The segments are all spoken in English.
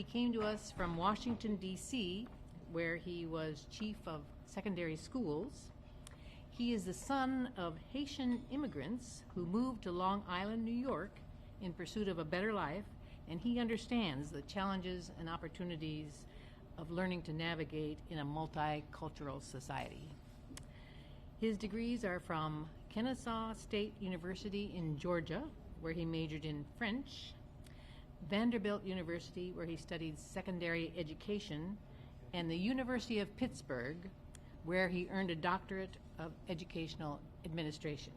He came to us from Washington, D.C., where he was chief of secondary schools. He is the son of Haitian immigrants who moved to Long Island, New York in pursuit of a better life, and he understands the challenges and opportunities of learning to navigate in a multicultural society. His degrees are from Kennesaw State University in Georgia, where he majored in French, Vanderbilt University, where he studied secondary education, and the University of Pittsburgh, where he earned a doctorate of educational administration.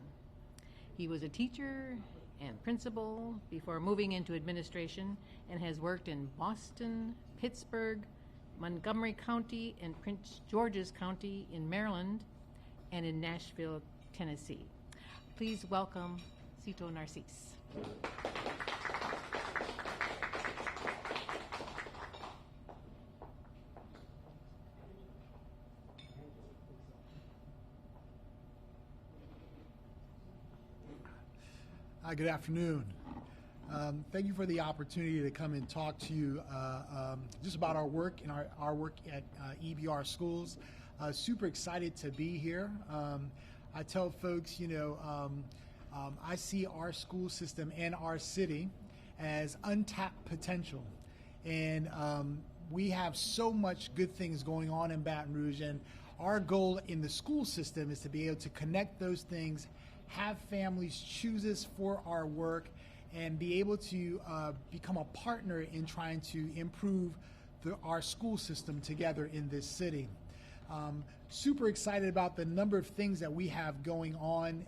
He was a teacher and principal before moving into administration and has worked in Boston, Pittsburgh, Montgomery County, and Prince George's County in Maryland, and in Nashville, Tennessee. Please welcome Sito Narcisse. Hi, good afternoon. Thank you for the opportunity to come and talk to you just about our work and our work at EBR schools. Super excited to be here. I tell folks, I see our school system and our city as untapped potential. And we have so much good things going on in Baton Rouge, and our goal in the school system is to be able to connect those things, have families choose us for our work, and be able to become a partner in trying to improve our school system together in this city. Super excited about the number of things that we have going on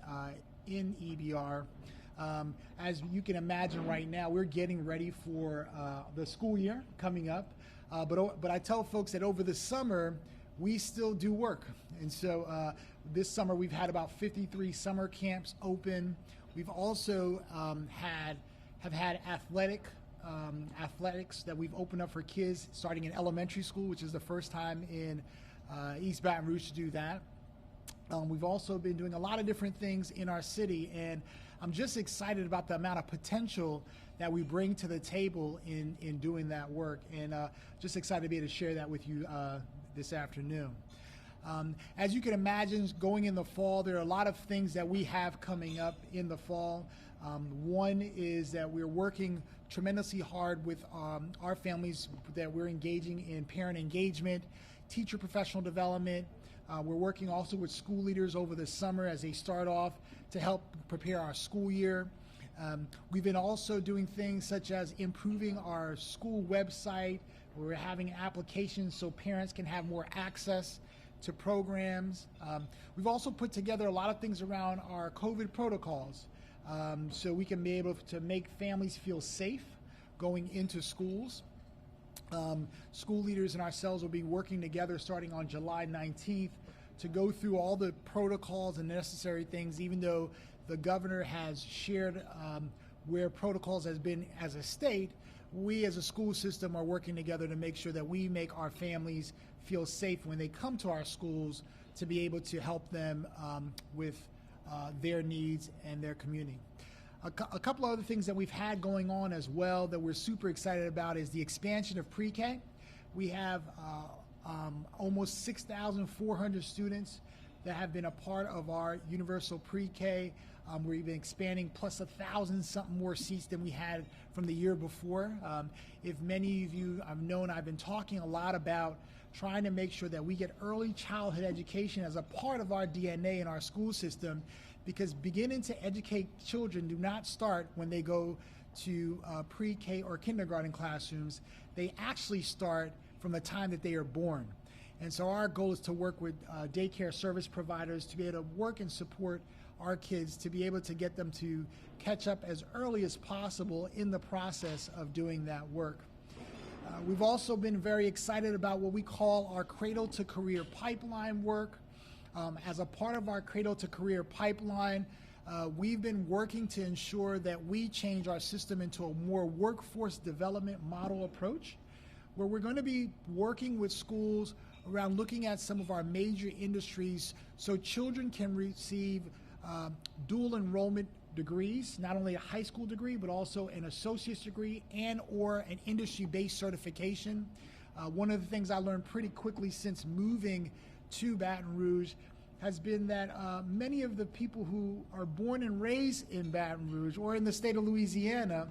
in EBR. As you can imagine right now, we're getting ready for the school year coming up. But I tell folks that over the summer, we still do work. And so this summer we've had about 53 summer camps open. We've also have had athletics that we've opened up for kids starting in elementary school, which is the first time in East Baton Rouge to do that. We've also been doing a lot of different things in our city, and I'm just excited about the amount of potential that we bring to the table in doing that work, and just excited to be able to share that with you this afternoon. As you can imagine, going in the fall, there are a lot of things that we have coming up in the fall. One is that we're working tremendously hard with our families, that we're engaging in parent engagement, teacher professional development. We're working also with school leaders over the summer as they start off to help prepare our school year. We've been also doing things such as improving our school website. We're having applications so parents can have more access to programs. We've also put together a lot of things around our COVID protocols, so we can be able to make families feel safe going into schools. School leaders and ourselves will be working together starting on July 19th to go through all the protocols and necessary things, even though the governor has shared where protocols has been as a state. We as a school system are working together to make sure that we make our families feel safe when they come to our schools, to be able to help them with their needs and their community. A couple other things that we've had going on as well that we're super excited about is the expansion of pre-K. We have almost 6,400 students that have been a part of our universal pre-K. We've been expanding plus 1,000 something more seats than we had from the year before. If many of you have known, I've been talking a lot about trying to make sure that we get early childhood education as a part of our DNA in our school system, because beginning to educate children do not start when they go to pre-K or kindergarten classrooms. They actually start from the time that they are born. And so our goal is to work with daycare service providers to be able to work and support our kids, to be able to get them to catch up as early as possible in the process of doing that work. We've also been very excited about what we call our Cradle to Career pipeline work. As a part of our Cradle to Career pipeline, we've been working to ensure that we change our system into a more workforce development model approach, where we're going to be working with schools around looking at some of our major industries so children can receive dual enrollment degrees, not only a high school degree, but also an associate's degree and or an industry-based certification. One of the things I learned pretty quickly since moving to Baton Rouge has been that many of the people who are born and raised in Baton Rouge or in the state of Louisiana,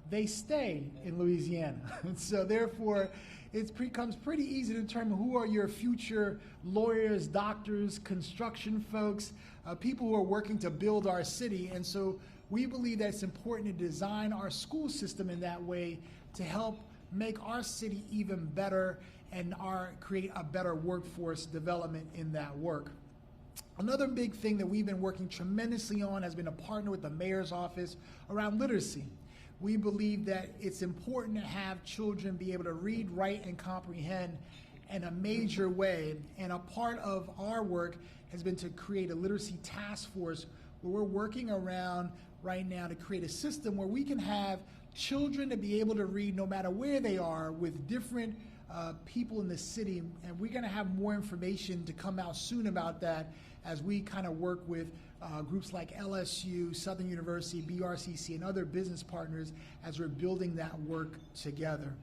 they stay in Louisiana. And so therefore, it becomes pretty easy to determine who are your future lawyers, doctors, construction folks, people who are working to build our city. And so we believe that it's important to design our school system in that way to help make our city even better and create a better workforce development in that work. Another big thing that we've been working tremendously on has been a partner with the mayor's office around literacy. We believe that it's important to have children be able to read, write, and comprehend in a major way. And a part of our work has been to create a literacy task force where we're working around right now to create a system where we can have children to be able to read no matter where they are with different people in the city. And we're going to have more information to come out soon about that as we kind of work with groups like LSU, Southern University, BRCC, and other business partners as we're building that work together.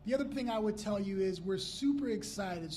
The other thing I would tell you is we're super excited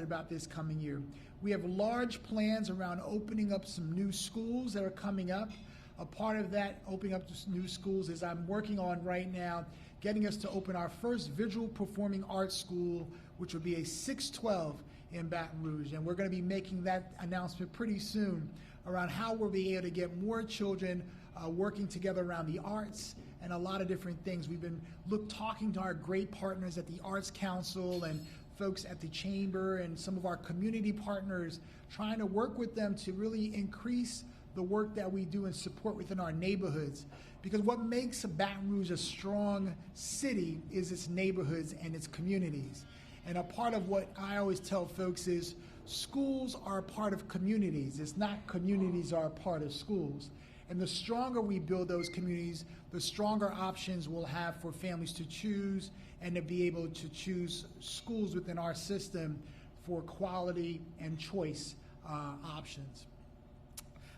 about this coming year. We have large plans around opening up some new schools that are coming up. A part of that opening up new schools is I'm working on right now getting us to open our first visual performing arts school, which will be a 612 in Baton Rouge. And we're going to be making that announcement pretty soon around how we'll be able to get more children working together around the arts and a lot of different things. We've been talking to our great partners at the Arts Council and folks at the Chamber and some of our community partners, trying to work with them to really increase the work that we do and support within our neighborhoods. Because what makes Baton Rouge a strong city is its neighborhoods and its communities. And a part of what I always tell folks is schools are a part of communities. It's not communities are a part of schools. And the stronger we build those communities, the stronger options we'll have for families to choose and to be able to choose schools within our system for quality and choice options.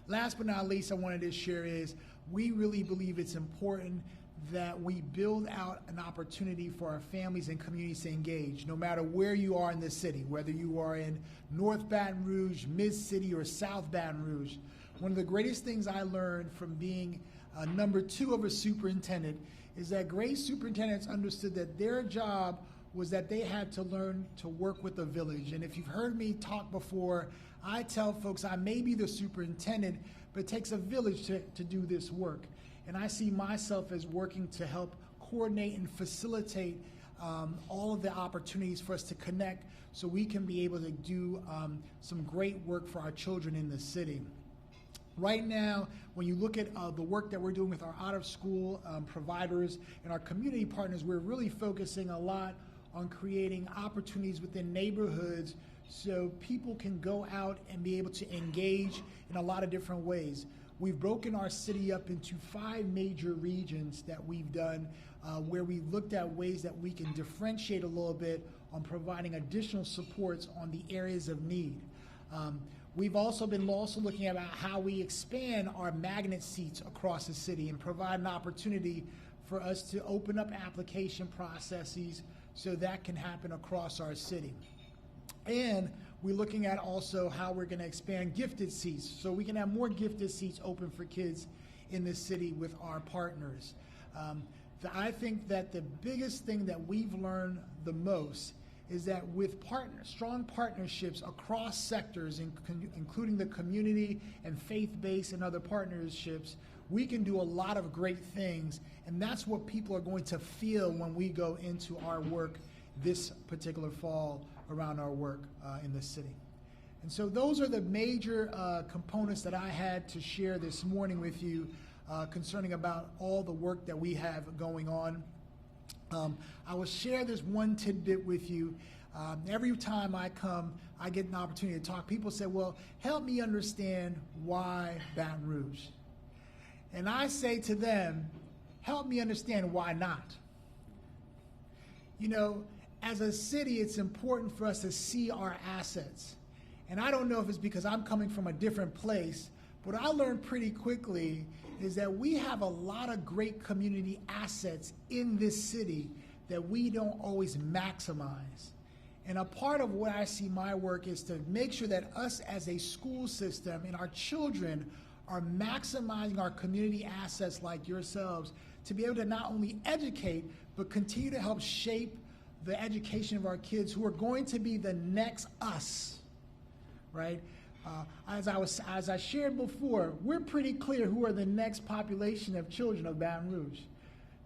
Last but not least, I wanted to share is we really believe it's important that we build out an opportunity for our families and communities to engage, no matter where you are in the city, whether you are in North Baton Rouge, Mid-City, or South Baton Rouge. One of the greatest things I learned from being number 2 of a superintendent is that great superintendents understood that their job was that they had to learn to work with the village. And if you've heard me talk before, I tell folks I may be the superintendent, but it takes a village to do this work. And I see myself as working to help coordinate and facilitate all of the opportunities for us to connect so we can be able to do some great work for our children in the city. Right now, when you look at the work that we're doing with our out-of-school providers and our community partners, we're really focusing a lot on creating opportunities within neighborhoods so people can go out and be able to engage in a lot of different ways. We've broken our city up into 5 major regions that we've done where we looked at ways that we can differentiate a little bit on providing additional supports on the areas of need. We've also been looking at how we expand our magnet seats across the city and provide an opportunity for us to open up application processes so that can happen across our city. And we're looking at also how we're going to expand gifted seats so we can have more gifted seats open for kids in the city with our partners. I think that the biggest thing that we've learned the most is that with strong partnerships across sectors, including the community and faith-based and other partnerships, we can do a lot of great things, and that's what people are going to feel when we go into our work this particular fall around our work in the city. And so those are the major components that I had to share this morning with you concerning about all the work that we have going on. I will share this one tidbit with you. Every time I come, I get an opportunity to talk. People say, well, help me understand why Baton Rouge. And I say to them, help me understand why not. You know, as a city, it's important for us to see our assets. And I don't know if it's because I'm coming from a different place, What I learned pretty quickly is that we have a lot of great community assets in this city that we don't always maximize. And a part of what I see my work is to make sure that us as a school system and our children are maximizing our community assets like yourselves to be able to not only educate, but continue to help shape the education of our kids who are going to be the next us, right? As I shared before, we're pretty clear who are the next population of children of Baton Rouge.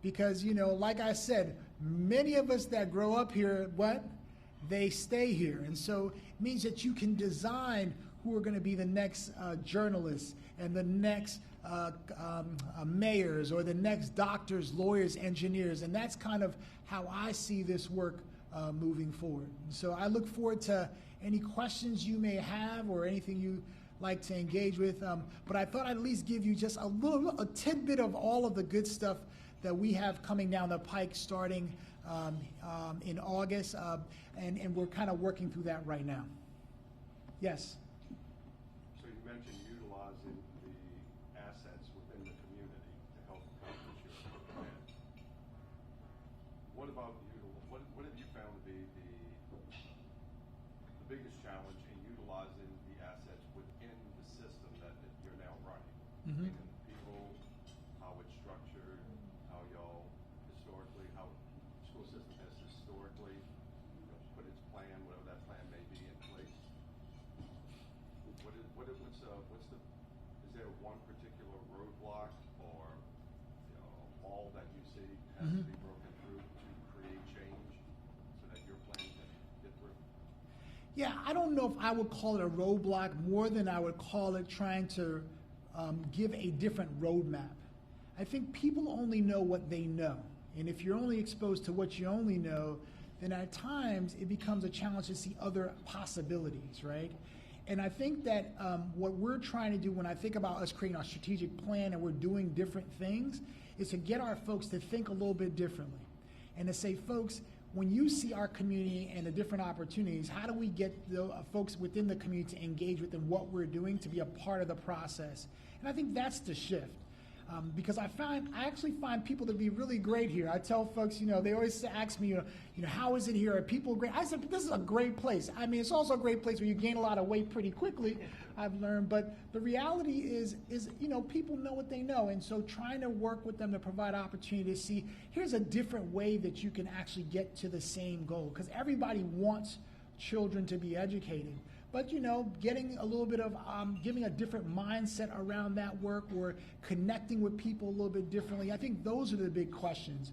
Because, like I said, many of us that grow up here, they stay here. And so it means that you can design who are going to be the next journalists and the next mayors or the next doctors, lawyers, engineers. And that's kind of how I see this work moving forward. And so I look forward to any questions you may have or anything you like to engage with. But I thought I'd at least give you just a tidbit of all of the good stuff that we have coming down the pike starting in August. And we're kind of working through that right now. Yes? So you mentioned utilizing the assets within the community to help accomplish your plan. What about what have you found to be the biggest challenge in utilizing the assets within the system that you're now running? Mm-hmm. Meaning people, how it's structured, how y'all historically, how the school system has historically put its plan, whatever that plan may be, in place. Is there one particular roadblock or all that you see has to be broken through to create change so that your plan can get through? Yeah, I don't know if I would call it a roadblock more than I would call it trying to give a different roadmap. I think people only know what they know. And if you're only exposed to what you only know, then at times it becomes a challenge to see other possibilities, right? And I think that what we're trying to do when I think about us creating our strategic plan and we're doing different things is to get our folks to think a little bit differently and to say, folks, when you see our community and the different opportunities, how do we get the folks within the community to engage within what we're doing to be a part of the process? And I think that's the shift. Because I actually find people to be really great here. I tell folks, they always ask me, how is it here? Are people great? I said, this is a great place. I mean, it's also a great place where you gain a lot of weight pretty quickly, I've learned. But the reality is people know what they know. And so trying to work with them to provide opportunity to see, here's a different way that you can actually get to the same goal. Because everybody wants children to be educated. But, getting a little bit of, giving a different mindset around that work or connecting with people a little bit differently, I think those are the big questions.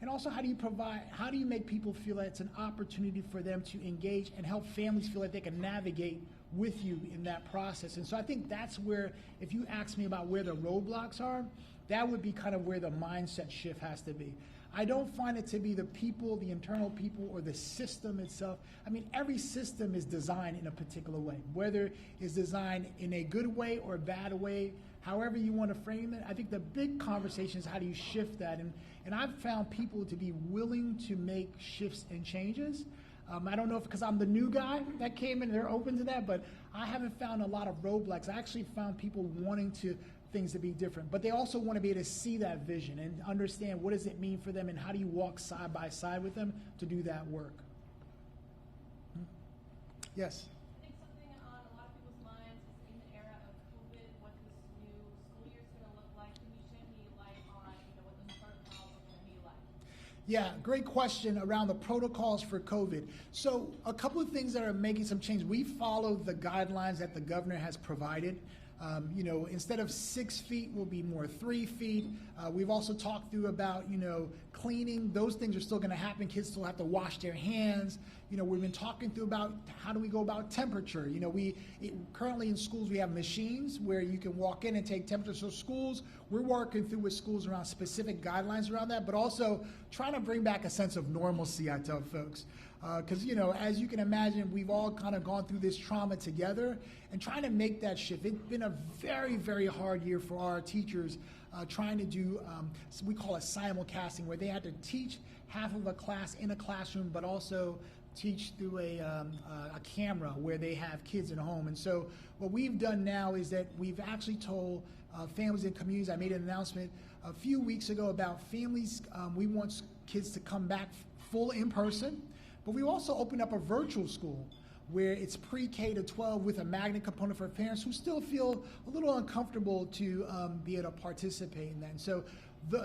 And also, how do you make people feel that it's an opportunity for them to engage and help families feel like they can navigate with you in that process? And so I think that's where, if you ask me about where the roadblocks are, that would be kind of where the mindset shift has to be. I don't find it to be the people, the internal people, or the system itself. I mean, every system is designed in a particular way, whether it's designed in a good way or a bad way, however you want to frame it. I think the big conversation is how do you shift that? And I've found people to be willing to make shifts and changes. I don't know if because I'm the new guy that came in, they're open to that, but I haven't found a lot of roadblocks. I actually found people wanting things to be different, but they also want to be able to see that vision and understand what does it mean for them and how do you walk side by side with them to do that work. Yes? I think something on a lot of people's minds is in the era of COVID, what this new school year is going to look like. Can you shed any light on what those protocols are going to be like? Yeah, great question around the protocols for COVID. So a couple of things that are making some change. We follow the guidelines that the governor has provided. Instead of 6 feet, will be more 3 feet. We've also talked through about, cleaning. Those things are still going to happen. Kids still have to wash their hands. We've been talking through about how do we go about temperature. Currently in schools, we have machines where you can walk in and take temperature. So schools, we're working through with schools around specific guidelines around that, but also trying to bring back a sense of normalcy, I tell folks. Because, as you can imagine, we've all kind of gone through this trauma together and trying to make that shift. It's been a very, very hard year for our teachers trying to do, we call it simulcasting, where they had to teach half of a class in a classroom, but also teach through a camera where they have kids at home. And so what we've done now is that we've actually told families and communities. I made an announcement a few weeks ago about families. We want kids to come back full in person, but we also opened up a virtual school where it's pre-K to 12 with a magnet component for parents who still feel a little uncomfortable to be able to participate in that. And so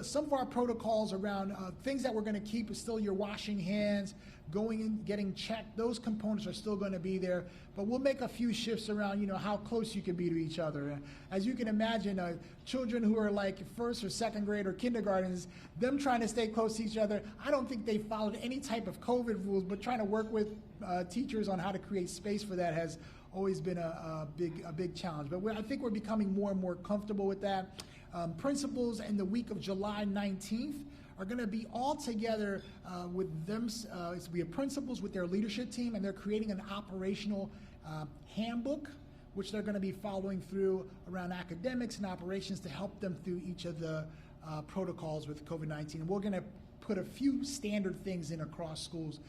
some of our protocols around things that we're going to keep is still your washing hands, going in, getting checked. Those components are still going to be there, but we'll make a few shifts around, how close you can be to each other. As you can imagine, children who are like first or second grade or kindergartens, them trying to stay close to each other, I don't think they followed any type of COVID rules, but trying to work with teachers on how to create space for that has always been a big challenge. But I think we're becoming more and more comfortable with that. Principals in the week of July 19th are going to be all together with them. It's be principals with their leadership team, and they're creating an operational handbook, which they're going to be following through around academics and operations to help them through each of the protocols with COVID-19. And we're going to put a few standard things in across schools,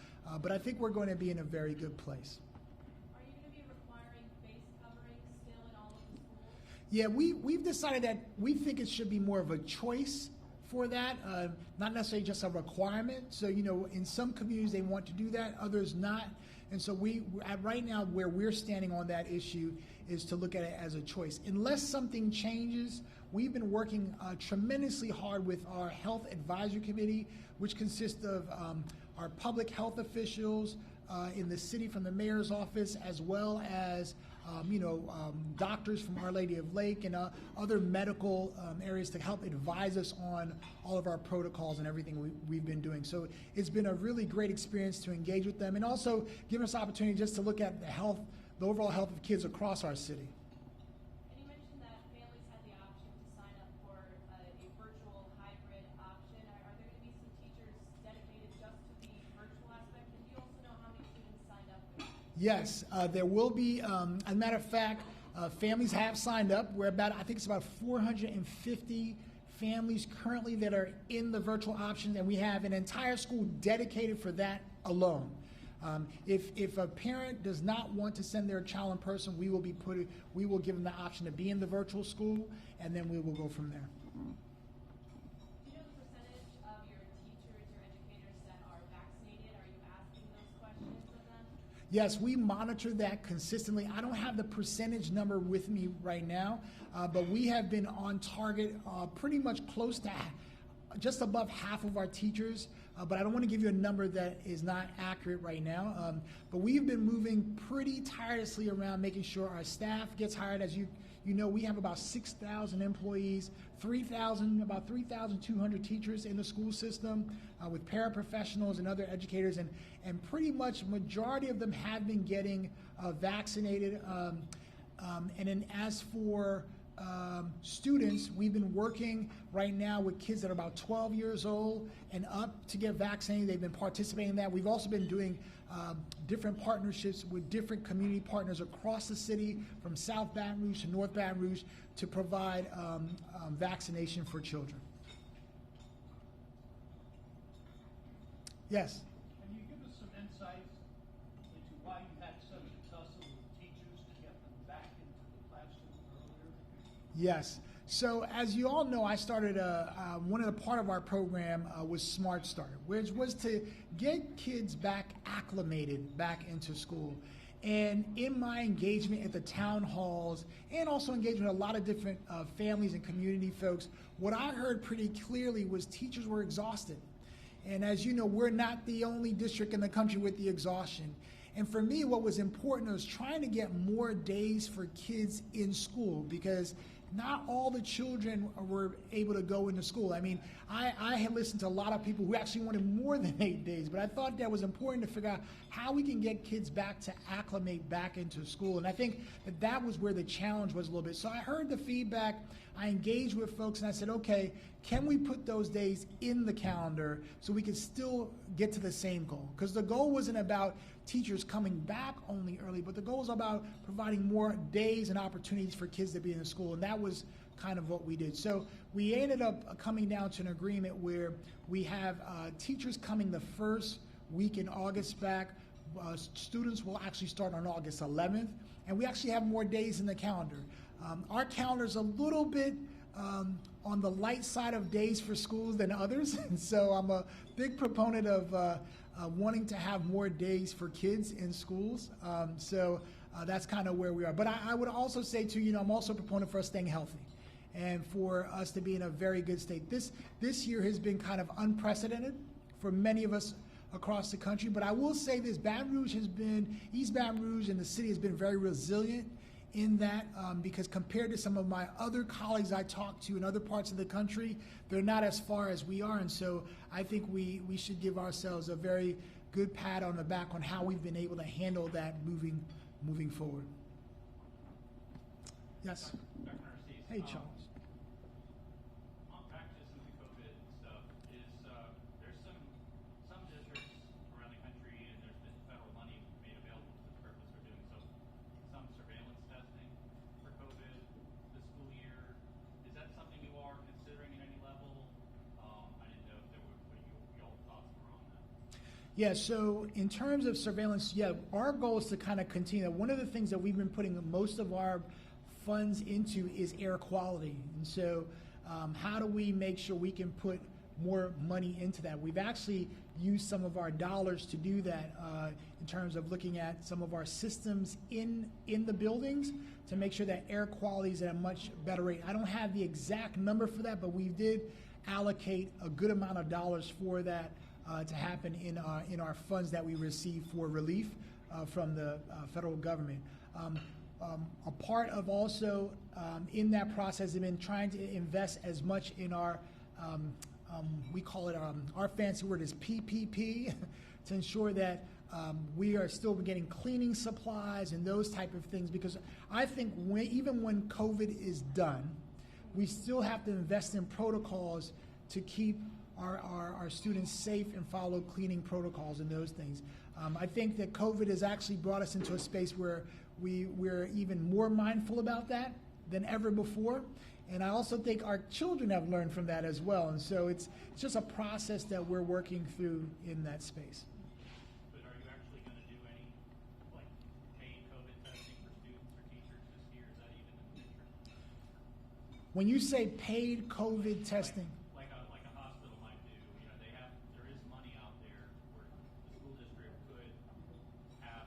but I think we're going to be in a very good place. Are you going to be requiring face coverings still in all of the schools? Yeah, we've decided that we think it should be more of a choice for that, not necessarily just a requirement. So, in some communities they want to do that, others not. And so right now where we're standing on that issue is to look at it as a choice. Unless something changes, we've been working tremendously hard with our health advisory committee, which consists of our public health officials in the city from the mayor's office, as well as doctors from Our Lady of Lake and other medical areas to help advise us on all of our protocols and everything we've been doing. So it's been a really great experience to engage with them, and also give us opportunity just to look at the overall health of kids across our city. And you mentioned that families had the option to sign up for a virtual hybrid option. Are there going to be some teachers dedicated just to the virtual aspect? And do you also know how many students signed up for that? Yes, there will be. As a matter of fact, families have signed up. I think it's about 450 families currently that are in the virtual option, and we have an entire school dedicated for that alone. If a parent does not want to send their child in person, we will give them the option to be in the virtual school, and then we will go from there. Do you know the percentage of your teachers or educators that are vaccinated? Are you asking those questions of them? Yes, we monitor that consistently. I don't have the percentage number with me right now, but we have been on target pretty much close to just above half of our teachers, but I don't want to give you a number that is not accurate right now. But we've been moving pretty tirelessly around making sure our staff gets hired. As you know, we have about 6,000 employees, about 3,200 teachers in the school system with paraprofessionals and other educators, and pretty much majority of them have been getting vaccinated. And then as for students, we've been working right now with kids that are about 12 years old and up to get vaccinated. They've been participating in that. We've also been doing different partnerships with different community partners across the city, from South Baton Rouge to North Baton Rouge, to provide vaccination for children. Yes? Can you give us some insights into why you had such a tussle with teachers to get them back into the classroom earlier? Yes. So as you all know, I started one of the part of our program was Smart Start, which was to get kids back acclimated back into school. And in my engagement at the town halls, and also engagement with a lot of different families and community folks, what I heard pretty clearly was teachers were exhausted. And as you know, we're not the only district in the country with the exhaustion. And for me, what was important was trying to get more days for kids in school, because not all the children were able to go into school. I mean, I had listened to a lot of people who actually wanted more than 8 days, but I thought that was important to figure out how we can get kids back to acclimate back into school. And I think that was where the challenge was a little bit. So I heard the feedback, I engaged with folks, and I said, okay, can we put those days in the calendar so we can still get to the same goal? Because the goal wasn't about teachers coming back only early, but the goal was about providing more days and opportunities for kids to be in the school, and that was kind of what we did. So we ended up coming down to an agreement where we have teachers coming the first week in August back, Students will actually start on August 11th, and we actually have more days in the calendar. Our calendar is a little bit on the light side of days for schools than others, and so I'm a big proponent of wanting to have more days for kids in schools. That's kind of where we are. But I would also say, too, I'm also a proponent for us staying healthy and for us to be in a very good state. This year has been kind of unprecedented for many of us across the country, but I will say this, East Baton Rouge and the city has been very resilient in that because compared to some of my other colleagues I talk to in other parts of the country, they're not as far as we are, and so I think we should give ourselves a very good pat on the back on how we've been able to handle that moving forward. Yes? Dr. Narcisse. Hey, Charles. Back to some of the COVID stuff, there's some districts around the country, and there's been federal money made available for this purpose for doing some surveillance testing for COVID this school year. Is that something you are considering at any level? I didn't know if there were what y'all thoughts were on that. Yeah, so in terms of surveillance, our goal is to kind of continue. One of the things that we've been putting most of our funds into is air quality. And so how do we make sure we can put more money into that? We've actually used some of our dollars to do that in terms of looking at some of our systems in the buildings to make sure that air quality is at a much better rate. I don't have the exact number for that, but we did allocate a good amount of dollars for that to happen in our funds that we receive for relief from the federal government. A part of also in that process has been trying to invest as much in our, we call it, our fancy word is PPP, to ensure that we are still getting cleaning supplies and those type of things, because I think even when COVID is done, we still have to invest in protocols to keep our students safe and follow cleaning protocols and those things. I think that COVID has actually brought us into a space where we're even more mindful about that than ever before. And I also think our children have learned from that as well. And so it's just a process that we're working through in that space. But are you actually going to do any paid COVID testing for students or teachers this year? Is that even in the picture? When you say paid COVID testing, Like a hospital might do, there is money out there where the school district could have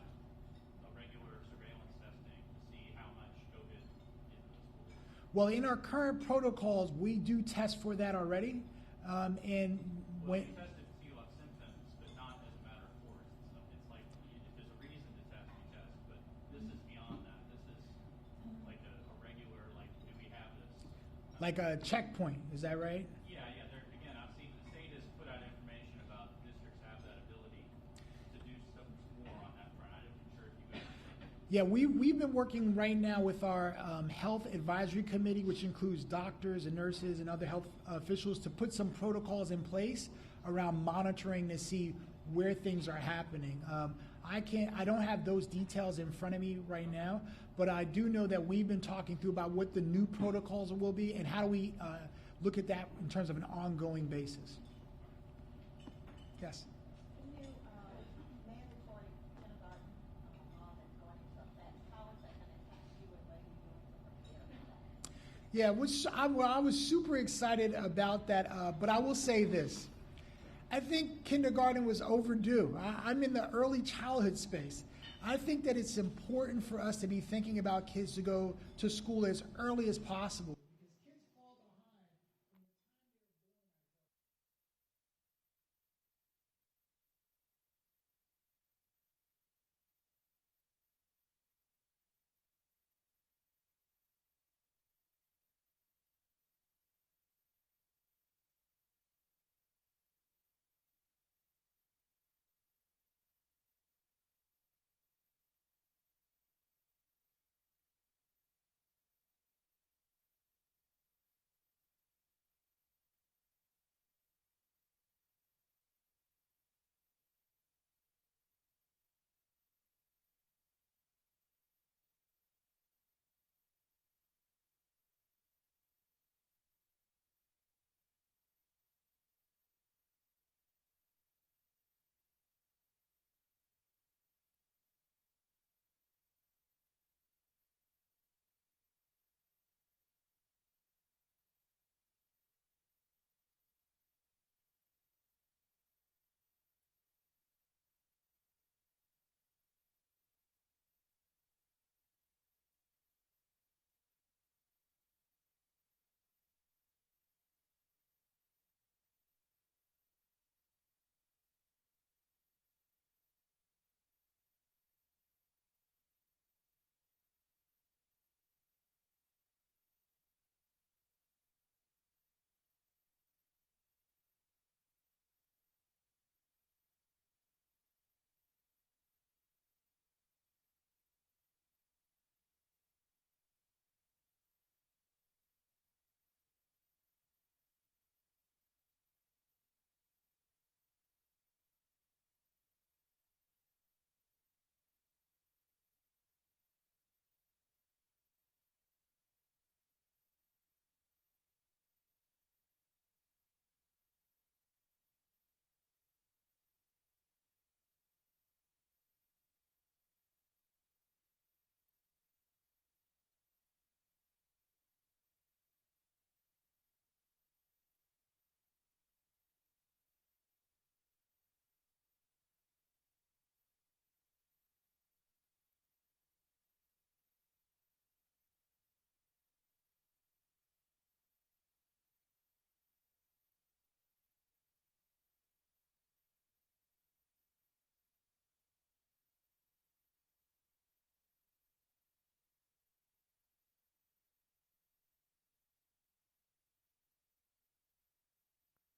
a regular surveillance testing to see how much COVID is in the school district. well, in our current protocols, we do test for that already. And when You test it to see you have symptoms, but not as a matter of course. It's like if there's a reason to test, you test. But this is beyond that. This is like a regular, do we have this? like a checkpoint, is that right? Yeah. Again, I've seen the state has put out information about districts have that ability to do some more on that front. I'm not sure if you guys. Yeah, we've been working right now with our health advisory committee, which includes doctors and nurses and other health officials, to put some protocols in place around monitoring to see where things are happening. I don't have those details in front of me right now, but I do know that we've been talking through about what the new protocols will be and how do we look at that in terms of an ongoing basis. Yes. The new mandatory kindergarten law that's going into effect, how is that going to impact you and what you're doing to prepare for that? Yeah, I was super excited about that, but I will say this. I think kindergarten was overdue. I'm in the early childhood space. I think that it's important for us to be thinking about kids to go to school as early as possible.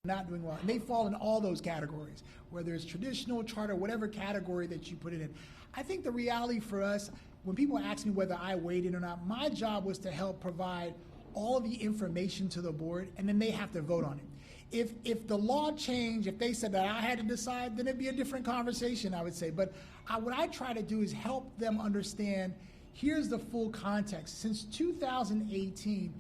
not doing well. And they fall in all those categories, whether it's traditional, charter, whatever category that you put it in. I think the reality for us, when people ask me whether I weighed in or not, my job was to help provide all of the information to the board, and then they have to vote on it. If the law changed, if they said that I had to decide, then it'd be a different conversation, I would say. But what I try to do is help them understand, here's the full context. Since 2018,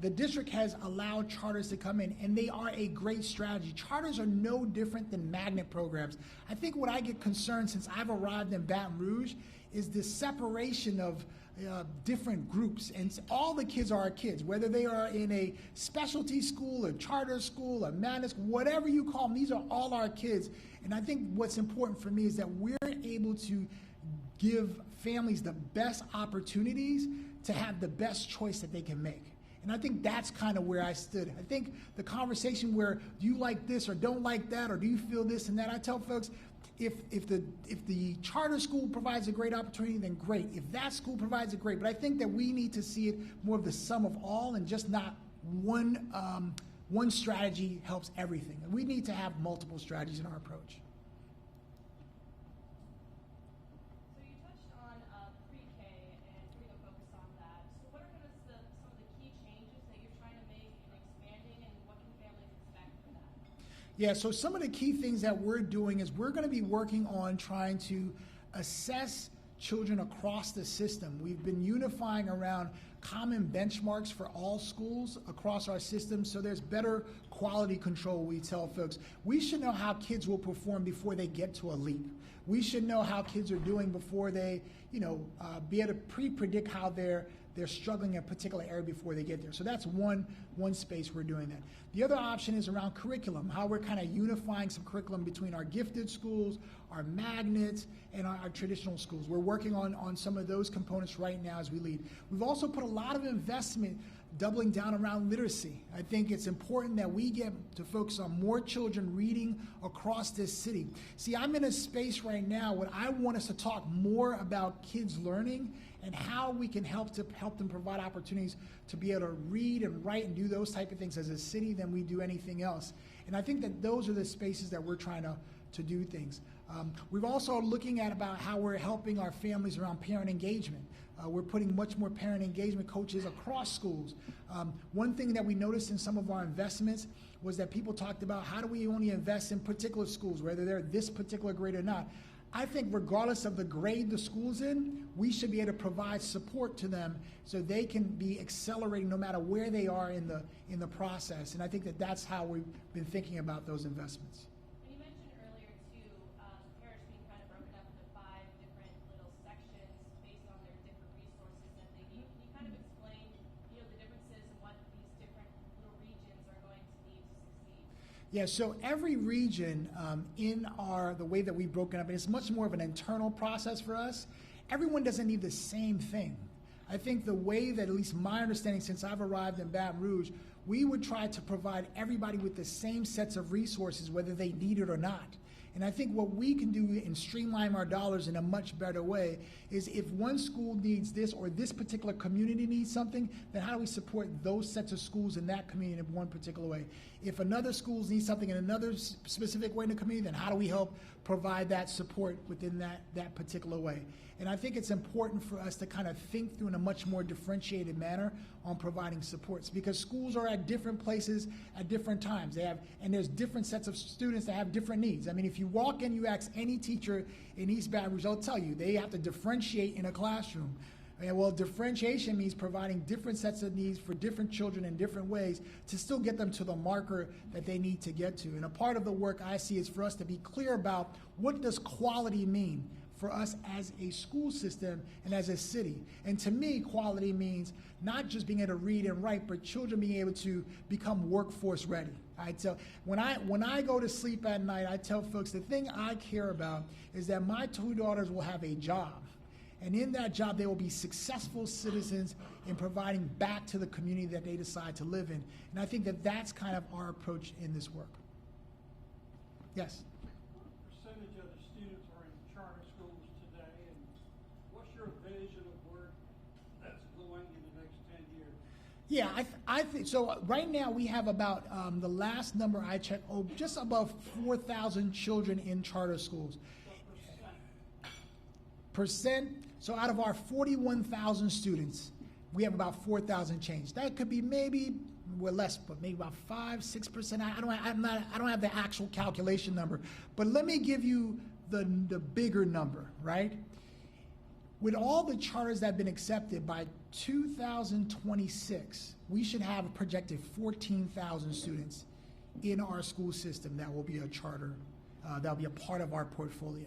the district has allowed charters to come in, and they are a great strategy. Charters are no different than magnet programs. I think what I get concerned since I've arrived in Baton Rouge is the separation of different groups, and all the kids are our kids, whether they are in a specialty school, a charter school, a magnet school, whatever you call them, these are all our kids. And I think what's important for me is that we're able to give families the best opportunities to have the best choice that they can make. And I think that's kind of where I stood. I think the conversation where, do you like this or don't like that, or do you feel this and that, I tell folks, if the charter school provides a great opportunity, then great. If that school provides it, great. But I think that we need to see it more of the sum of all, and just not one strategy helps everything. And we need to have multiple strategies in our approach. So you touched on pre-K and putting a focus on that. So what are some of the key changes that you're trying to make in expanding, and what can families expect from that? Yeah, so some of the key things that we're doing is we're going to be working on trying to assess children across the system. We've been unifying around common benchmarks for all schools across our system, so there's better quality control. We tell folks, we should know how kids will perform before they get to a leap. We should know how kids are doing before they, be able to pre-predict how they're struggling in a particular area before they get there. So that's one space we're doing that. The other option is around curriculum, how we're kind of unifying some curriculum between our gifted schools, our magnets, and our traditional schools. We're working on some of those components right now as we lead. We've also put a lot of investment doubling down around literacy. I think it's important that we get to focus on more children reading across this city. See, I'm in a space right now where I want us to talk more about kids learning and how we can help them provide opportunities to be able to read and write and do those type of things as a city than we do anything else. And I think that those are the spaces that we're trying to do things. We've also looking at about how we're helping our families around parent engagement. We're putting much more parent engagement coaches across schools. One thing that we noticed in some of our investments was that people talked about, how do we only invest in particular schools, whether they're this particular grade or not. I think regardless of the grade the school's in, we should be able to provide support to them so they can be accelerating no matter where they are in the process. And I think that that's how we've been thinking about those investments. And you mentioned earlier, too, Parish being kind of broken up into 5 different little sections based on their different resources that they need. Can you kind of explain, the differences and what these different little regions are going to need to succeed? Yeah, so every region in the way that we've broken up, and it's much more of an internal process for us, everyone doesn't need the same thing. I think the way that, at least my understanding since I've arrived in Baton Rouge, we would try to provide everybody with the same sets of resources, whether they need it or not. And I think what we can do and streamline our dollars in a much better way is, if one school needs this or this particular community needs something, then how do we support those sets of schools in that community in one particular way? If another school needs something in another specific way in the community, then how do we help provide that support within that particular way? And I think it's important for us to kind of think through in a much more differentiated manner on providing supports, because schools are at different places at different times. And there's different sets of students that have different needs. I mean, if you walk in, you ask any teacher in East Baton Rouge, they'll tell you they have to differentiate in a classroom. And well, differentiation means providing different sets of needs for different children in different ways to still get them to the marker that they need to get to. And a part of the work I see is for us to be clear about, what does quality mean for us as a school system and as a city. And to me, quality means not just being able to read and write, but children being able to become workforce ready. When I go to sleep at night, I tell folks the thing I care about is that my 2 daughters will have a job. And in that job, they will be successful citizens in providing back to the community that they decide to live in. And I think that that's kind of our approach in this work. Yes? What percentage of the students are in charter schools today, and what's your vision of where that's going in the next 10 years? Yeah, I think so. Right now, we have about the last number I checked, just above 4,000 children in charter schools. Percent. So out of our 41,000 students, we have about 4,000 change. That could be maybe we're less, but maybe about 5-6%. I don't have the actual calculation number, but let me give you the bigger number, right? With all the charters that have been accepted, by 2026, we should have a projected 14,000 students in our school system that will be a charter, that will be a part of our portfolio.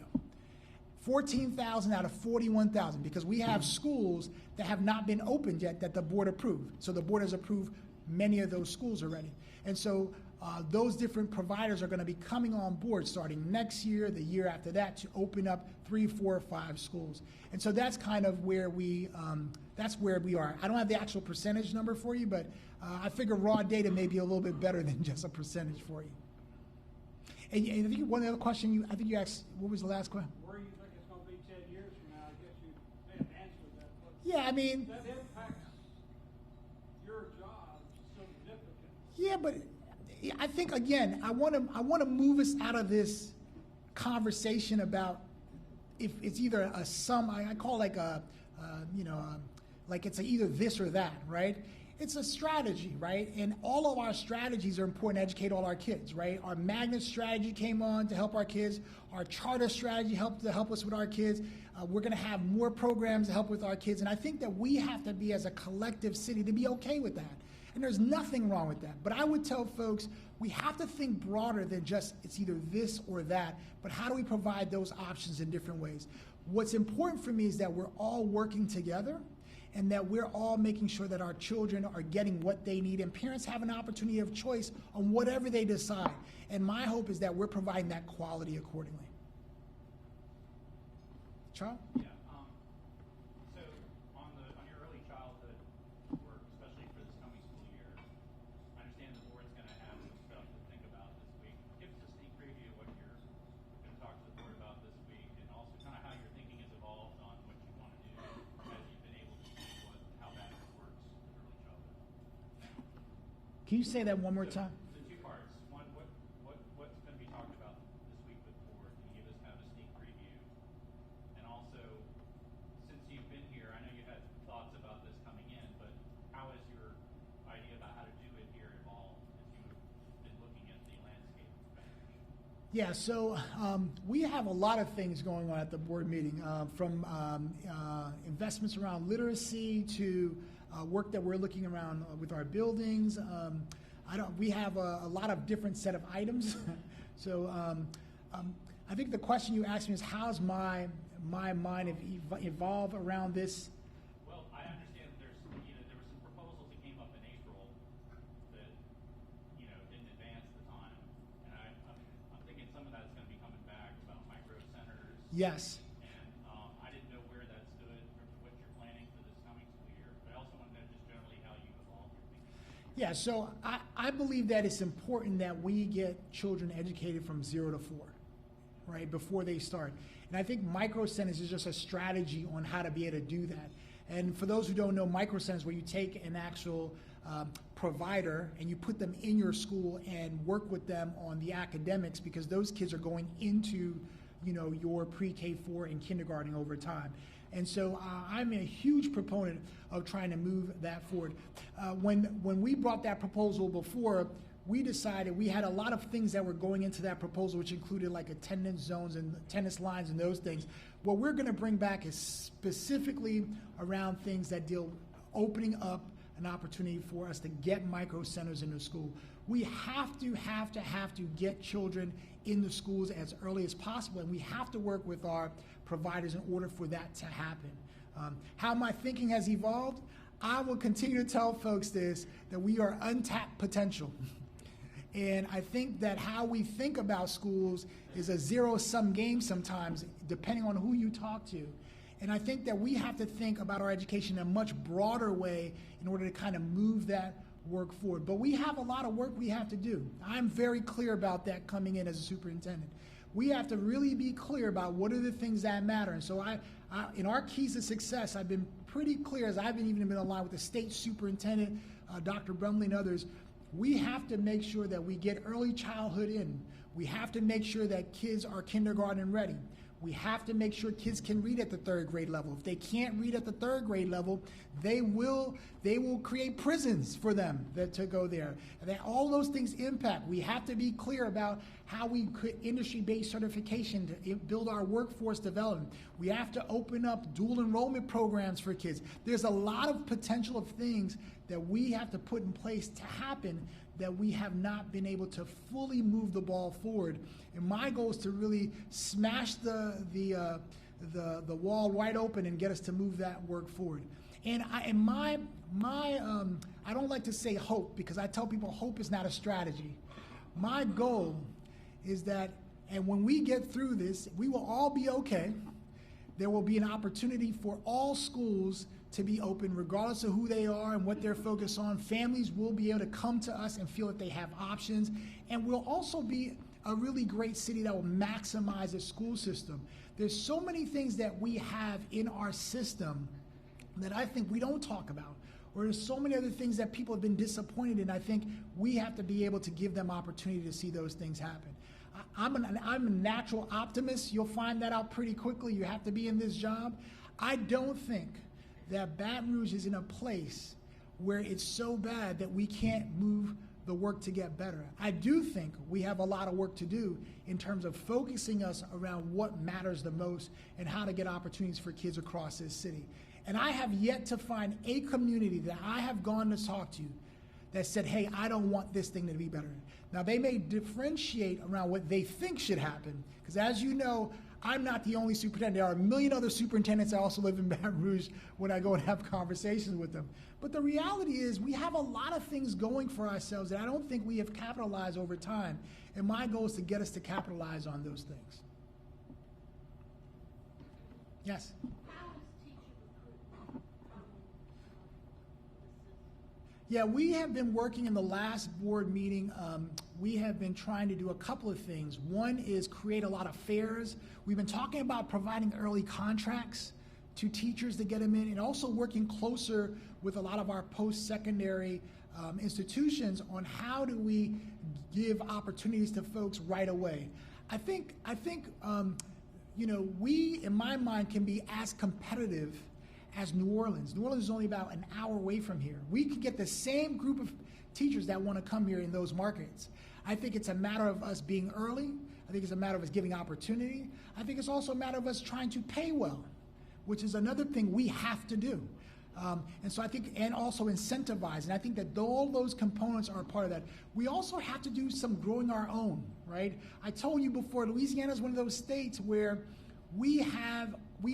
14,000 out of 41,000, because we have schools that have not been opened yet that the board approved. So the board has approved many of those schools already. And so those different providers are going to be coming on board starting next year, the year after that, to open up 3, 4, 5 schools. And so that's kind of where we are. I don't have the actual percentage number for you, but I figure raw data may be a little bit better than just a percentage for you. And I think one other question I think you asked, what was the last question? Where do you think it's going to be 10 years from now? I guess you may have answered that. But Yeah, I mean, that impacts your job significantly. yeah, but I think again, I want to move us out of this conversation about if it's either a sum. I call like like it's either this or that, right? It's a strategy, right? And all of our strategies are important to educate all our kids, right? Our magnet strategy came on to help our kids. Our charter strategy helped to help us with our kids. We're going to have more programs to help with our kids. And I think that we have to be, as a collective city, to be okay with that. And there's nothing wrong with that. But I would tell folks, we have to think broader than just it's either this or that, but how do we provide those options in different ways? What's important for me is that we're all working together, and that we're all making sure that our children are getting what they need, and parents have an opportunity of choice on whatever they decide. And my hope is that we're providing that quality accordingly. Charles? Yeah. So on your early childhood work, especially for this coming school year, I understand the board's going to have some stuff to think about this week. Give us a sneak preview of what you're going to talk to the board about this week, and also kind of how your thinking has evolved on what you want to do as you've been able to see how that works with early childhood. Can you say that one more time? The two parts. One, what's going to be talked about this week with the board? Can you give us kind of a sneak preview? And also, since you've been here, I know you had thoughts about this coming in, but how has your idea about how to do it here evolved as you've been looking at the landscape of Baton? Yeah, so we have a lot of things going on at the board meeting, from investments around literacy to work that we're looking around with our buildings. We have a lot of different set of items. So I think the question you asked me is, how's my mind evolve around this? Well, I understand there were some proposals that came up in April that didn't advance the time, and I'm thinking some of that's going to be coming back about micro centers. Yes. And I didn't know where that stood in terms of what you're planning for this coming school year, but I also want to know just generally how you evolved your thinking. Yeah, so I believe that it's important that we get children educated from 0 to 4, right, before they start. And I think micro centers is just a strategy on how to be able to do that. And for those who don't know, micro centers, where you take an actual provider and you put them in your school and work with them on the academics, because those kids are going into your pre-K4 and kindergarten over time. And so I'm a huge proponent of trying to move that forward. When we brought that proposal before, we decided we had a lot of things that were going into that proposal, which included like attendance zones and tennis lines and those things. What we're going to bring back is specifically around things that deal opening up an opportunity for us to get micro centers in the school. We have to get children in the schools as early as possible, and we have to work with our providers in order for that to happen. How my thinking has evolved, I will continue to tell folks that we are untapped potential. And I think that how we think about schools is a zero-sum game sometimes, depending on who you talk to. And I think that we have to think about our education in a much broader way in order to kind of move that work forward. But we have a lot of work we have to do. I'm very clear about that coming in as a superintendent. We have to really be clear about what are the things that matter. And so in our keys to success, I've been pretty clear, as I've even been aligned with the state superintendent, Dr. Brumley and others, we have to make sure that we get early childhood in. We have to make sure that kids are kindergarten ready. We have to make sure kids can read at the 3rd grade level. If they can't read at the 3rd grade level, they will create prisons for them to go there. And all those things impact. We have to be clear about how we create industry-based certification to build our workforce development. We have to open up dual enrollment programs for kids. There's a lot of potential of things that we have to put in place to happen that we have not been able to fully move the ball forward. And my goal is to really smash the wall wide open and get us to move that work forward. And I don't like to say hope, because I tell people hope is not a strategy. My goal is that, and when we get through this, we will all be okay. There will be an opportunity for all schools to be open, regardless of who they are and what they're focused on. Families will be able to come to us and feel that they have options. And we'll also be a really great city that will maximize the school system. There's so many things that we have in our system that I think we don't talk about. Or there's so many other things that people have been disappointed in. I think we have to be able to give them opportunity to see those things happen. I'm a natural optimist. You'll find that out pretty quickly. You have to be in this job. I don't think that Baton Rouge is in a place where it's so bad that we can't move the work to get better. I do think we have a lot of work to do in terms of focusing us around what matters the most and how to get opportunities for kids across this city. And I have yet to find a community that I have gone to talk to that said, hey, I don't want this thing to be better. Now, they may differentiate around what they think should happen, because as you know, I'm not the only superintendent. There are a million other superintendents that also live in Baton Rouge when I go and have conversations with them. But the reality is we have a lot of things going for ourselves that I don't think we have capitalized over time. And my goal is to get us to capitalize on those things. Yes? How is teacher recruitment Yeah, we have been working in the last board meeting. We have been trying to do a couple of things. One is create a lot of fairs. We've been talking about providing early contracts to teachers to get them in, and also working closer with a lot of our post-secondary institutions on how do we give opportunities to folks right away. I think we, in my mind, can be as competitive as New Orleans. New Orleans is only about an hour away from here. We can get the same group of teachers that want to come here in those markets. I think it's a matter of us being early. I think it's a matter of us giving opportunity. I think it's also a matter of us trying to pay well, which is another thing we have to do. And so I think, and also incentivize. And I think that all those components are a part of that. We also have to do some growing our own, right? I told you before, Louisiana is one of those states where we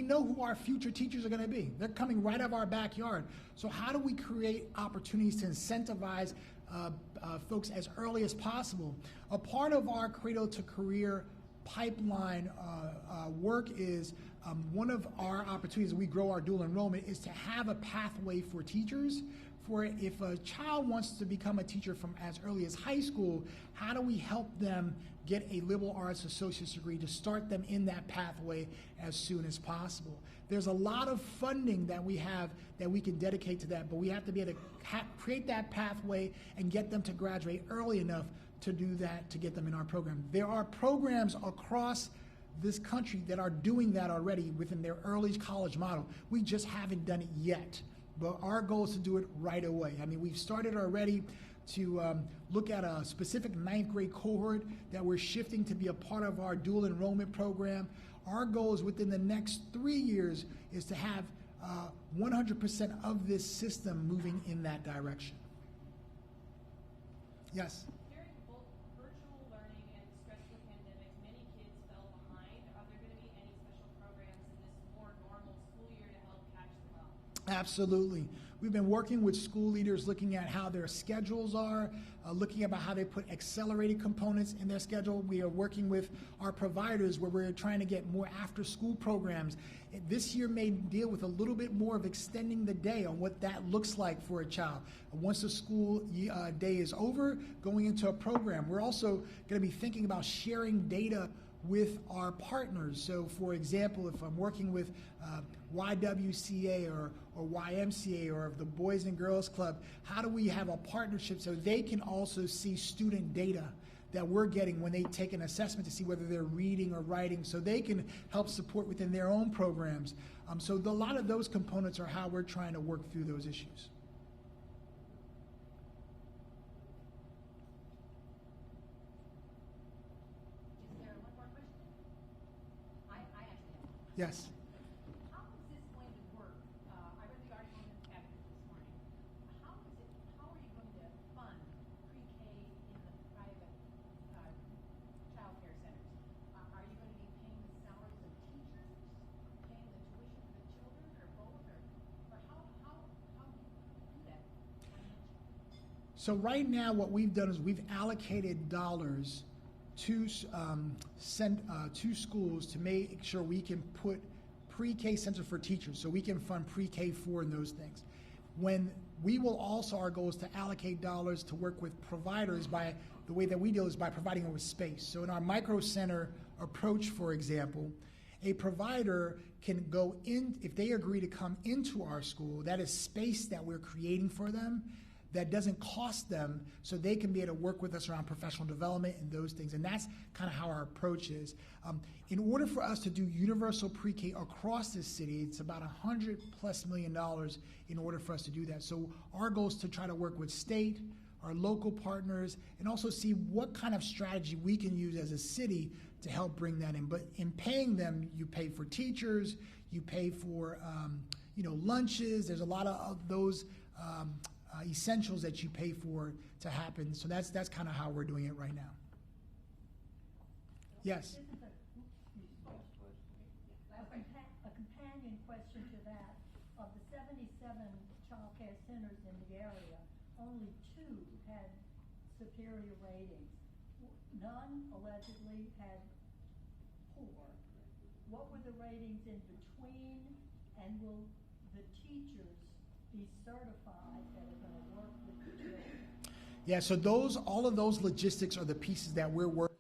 know who our future teachers are going to be. They're coming right out of our backyard. So how do we create opportunities to incentivize folks as early as possible? A part of our Cradle to Career pipeline work is one of our opportunities as we grow our dual enrollment is to have a pathway for teachers. For if a child wants to become a teacher from as early as high school, how do we help them get a liberal arts associate's degree to start them in that pathway as soon as possible? There's a lot of funding that we have that we can dedicate to that, but we have to be able to create that pathway and get them to graduate early enough to do that, to get them in our program. There are programs across this country that are doing that already within their early college model. We just haven't done it yet, but our goal is to do it right away. I mean, we've started already to look at a specific 9th grade cohort that we're shifting to be a part of our dual enrollment program. Our goal is within the next 3 years is to have 100% of this system moving in that direction. Yes? During both virtual learning and the stressful pandemic, many kids fell behind. Are there going to be any special programs in this more normal school year to help catch them up? Absolutely. We've been working with school leaders looking at how their schedules are, looking about how they put accelerated components in their schedule. We are working with our providers where we're trying to get more after-school programs. This year may deal with a little bit more of extending the day on what that looks like for a child. Once the school day is over, going into a program. We're also going to be thinking about sharing data with our partners. So, for example, if I'm working with YWCA or YMCA or the Boys and Girls Club, how do we have a partnership so they can also see student data that we're getting when they take an assessment to see whether they're reading or writing, so they can help support within their own programs. So a lot of those components are how we're trying to work through those issues. Is there one more question? I actually have one. Yes. How is this going to work? I read the article in the Cabinet this morning. How are you going to fund pre-K in the private child care centers? Are you going to be paying the salaries of teachers, paying the tuition for the children, or both, or how do you do that financially? So right now what we've done is we've allocated dollars to schools to make sure we can put pre-K center for teachers, so we can fund pre-K 4 and those things. When we will also, our goal is to allocate dollars to work with providers. By the way that we deal is by providing them with space. So in our micro center approach, for example, a provider can go in, if they agree to come into our school, that is space that we're creating for them that doesn't cost them, so they can be able to work with us around professional development and those things. And that's kind of how our approach is. In order for us to do universal pre-K across this city, it's about $100+ million in order for us to do that. So our goal is to try to work with state, our local partners, and also see what kind of strategy we can use as a city to help bring that in. But in paying them, you pay for teachers, you pay for lunches. There's a lot of those essentials that you pay for to happen. So that's kind of how we're doing it right now. Yes. This is a companion question to that. Of the 77 child care centers in the area, only 2 had superior ratings. None allegedly had poor. What were the ratings in between, and will the teachers be certified that are going to work with the children? Yeah, so all of those logistics are the pieces that we're working